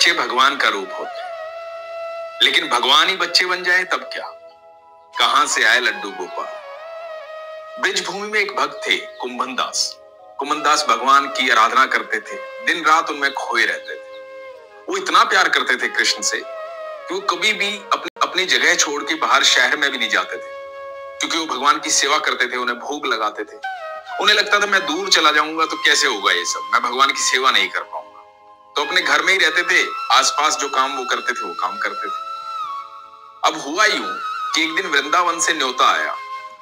बच्चे भगवान का रूप होते हैं, लेकिन भगवान ही बच्चे बन जाए तब क्या? कहां से आए लड्डू गोपाल? ब्रिज भूमि में एक भक्त थे, कुंभन दास। कुंभन दास भगवान की आराधना करते थे, दिन रात उनमें खोए रहते थे। वो इतना प्यार करते थे कृष्ण से कि वो कभी भी अपनी जगह छोड़ के बाहर शहर में भी नहीं जाते थे, क्योंकि वो भगवान की सेवा करते थे, उन्हें भोग लगाते थे। उन्हें लगता था मैं दूर चला जाऊंगा तो कैसे होगा ये सब, मैं भगवान की सेवा नहीं कर पाऊंगा। तो अपने घर में ही रहते थे, आसपास जो काम वो करते थे वो काम करते थे। अब हुआ यूं कि एक दिन वृंदावन से न्योता आया,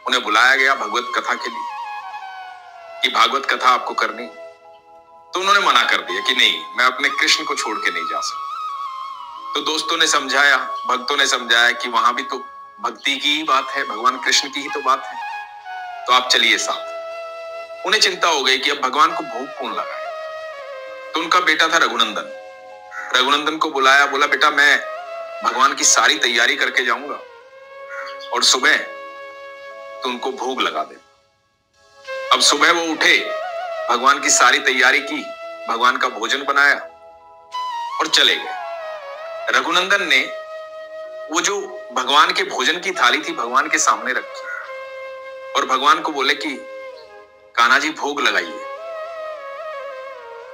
उन्हें बुलाया गया भगवत कथा के लिए कि भागवत कथा आपको करनी। तो उन्होंने मना कर दिया कि नहीं, मैं अपने कृष्ण को छोड़ के नहीं जा सकता। तो दोस्तों ने समझाया, भक्तों ने समझाया कि वहां भी तो भक्ति की ही बात है, भगवान कृष्ण की ही तो बात है, तो आप चलिए साथ। उन्हें चिंता हो गई कि अब भगवान को भोग कौन लगाए। तो उनका बेटा था रघुनंदन। रघुनंदन को बुलाया, बोला बेटा मैं भगवान की सारी तैयारी करके जाऊंगा और सुबह तो उनको भोग लगा दे। अब सुबह वो उठे, भगवान की सारी तैयारी की, भगवान का भोजन बनाया और चले गए। रघुनंदन ने वो जो भगवान के भोजन की थाली थी भगवान के सामने रखी और भगवान को बोले कि कान्हा जी भोग लगाइए।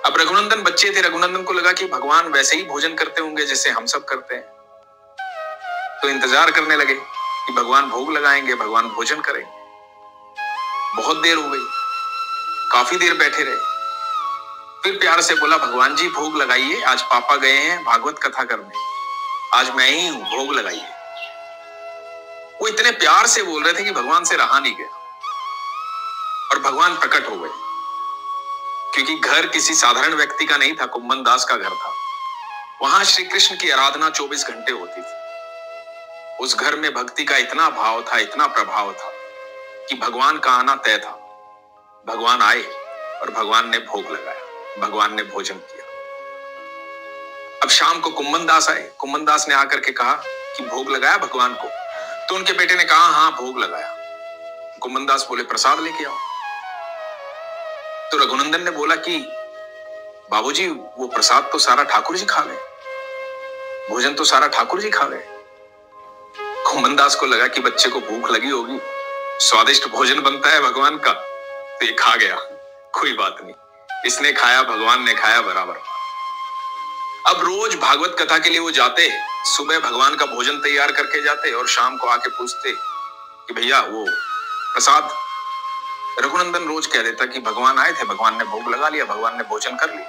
अब रघुनंदन बच्चे थे, रघुनंदन को लगा कि भगवान वैसे ही भोजन करते होंगे जैसे हम सब करते हैं, तो इंतजार करने लगे कि भगवान भोग लगाएंगे, भगवान भोजन करेंगे। बहुत देर हो गई, काफी देर बैठे रहे। फिर प्यार से बोला भगवान जी भोग लगाइए, आज पापा गए हैं भागवत कथा करने, आज मैं ही हूं, भोग लगाइए। वो इतने प्यार से बोल रहे थे कि भगवान से रहा नहीं गया और भगवान प्रकट हो गए। क्योंकि घर किसी साधारण व्यक्ति का नहीं था, कुंभन दास का घर था। वहां श्री कृष्ण की आराधना 24 घंटे होती थी। उस घर में भक्ति का इतना भाव था, इतना प्रभाव था कि भगवान का आना तय था। भगवान आए और भगवान ने भोग लगाया, भगवान ने भोजन किया। अब शाम को कुंभन दास आए। कुंभन दास ने आकर के कहा कि भोग लगाया भगवान को? तो उनके बेटे ने कहा हाँ भोग लगाया। कुंभन दास बोले प्रसाद लेके आओ। तो रघुनंदन ने बोला कि बाबूजी वो प्रसाद तो सारा ठाकुर जी खा गए, भोजन तो सारा ठाकुर जी खा गए। कुंभन दास को लगा कि बच्चे को भूख लगी होगी, स्वादिष्ट भोजन बनता है भगवान का, तो ये खा गया, कोई बात नहीं, इसने खाया भगवान ने खाया बराबर। अब रोज भागवत कथा के लिए वो जाते, सुबह भगवान का भोजन तैयार करके जाते और शाम को आके पूछते कि भैया वो प्रसाद। रघुनंदन रोज कह देता कि भगवान आए थे, भगवान ने भोग लगा लिया, भगवान ने भोजन कर लिया।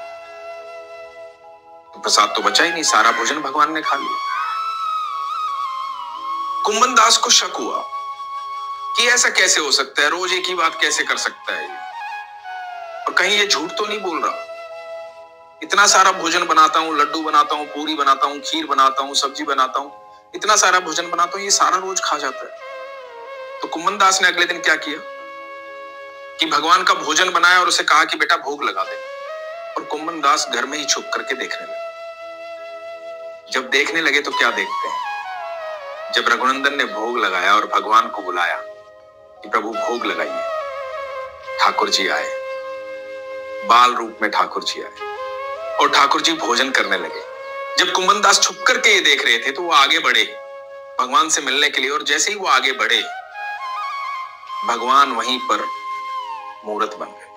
तो प्रसाद तो बचा ही नहीं, सारा भोजन भगवान ने खा लिया। कुंभन दास को शक हुआ कि ऐसा कैसे हो सकता है, रोज एक ही बात कैसे कर सकता है, और कहीं ये झूठ तो नहीं बोल रहा। इतना सारा भोजन बनाता हूं, लड्डू बनाता हूं, पूरी बनाता हूं, खीर बनाता हूं, सब्जी बनाता हूं, इतना सारा भोजन बनाता हूं, ये सारा रोज खा जाता है। तो कुंभन दास ने अगले दिन क्या किया कि भगवान का भोजन बनाया और उसे कहा कि बेटा भोग लगा दे। और कुंभन दास घर में ही छुप करके देखने लगे। जब देखने लगे तो क्या देखते हैं, जब रघुनंदन ने भोग लगाया और भगवान को बुलाया कि प्रभु भोग लगाइए, ठाकुर जी आए, बाल रूप में ठाकुर जी आए और ठाकुर जी भोजन करने लगे। जब कुंभन दास छुप करके ये देख रहे थे तो वो आगे बढ़े भगवान से मिलने के लिए, और जैसे ही वो आगे बढ़े भगवान वहीं पर मूर्त बन गए।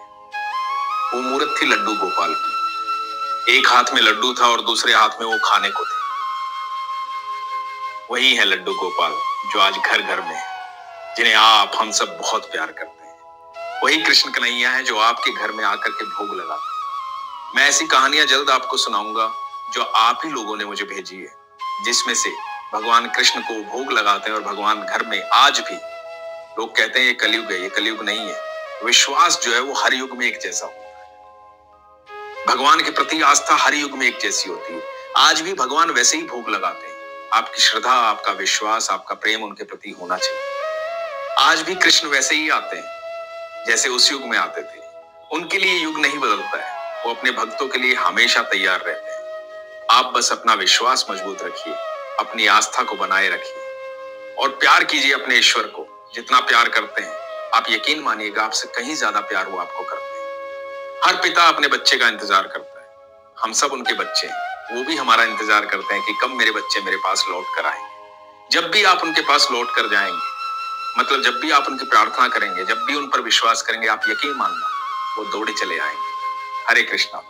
वो मूर्त थी लड्डू गोपाल की। एक हाथ में लड्डू था और दूसरे हाथ में वो खाने को थे। वही है लड्डू गोपाल जो आज घर घर में है, जिन्हें आप हम सब बहुत प्यार करते हैं। वही कृष्ण कन्हैया है जो आपके घर में आकर के भोग लगाते हैं। मैं ऐसी कहानियां जल्द आपको सुनाऊंगा जो आप ही लोगों ने मुझे भेजी है, जिसमें से भगवान कृष्ण को भोग लगाते हैं और भगवान घर में आज भी। लोग कहते हैं ये कलयुग है, ये कलयुग नहीं है। विश्वास जो है वो हर युग में एक जैसा होता है। भगवान के प्रति आस्था हर युग में एक जैसी होती है। आज भी भगवान वैसे ही भोग लगाते हैं। आपकी श्रद्धा, आपका विश्वास, आपका प्रेम उनके प्रति होना चाहिए। आज भी कृष्ण वैसे ही आते हैं जैसे उस युग में आते थे। उनके लिए युग नहीं बदलता है, वो अपने भक्तों के लिए हमेशा तैयार रहते हैं। आप बस अपना विश्वास मजबूत रखिए, अपनी आस्था को बनाए रखिए और प्यार कीजिए अपने ईश्वर को। जितना प्यार करते हैं आप यकीन मानिएगा आपसे कहीं ज्यादा प्यार वो आपको करते हैं। हर पिता अपने बच्चे का इंतजार करता है, हम सब उनके बच्चे हैं। वो भी हमारा इंतजार करते हैं कि कब मेरे बच्चे मेरे पास लौट कर आएंगे। जब भी आप उनके पास लौट कर जाएंगे, मतलब जब भी आप उनकी प्रार्थना करेंगे, जब भी उन पर विश्वास करेंगे, आप यकीन मानना वो दौड़े चले आएंगे। हरे कृष्णा।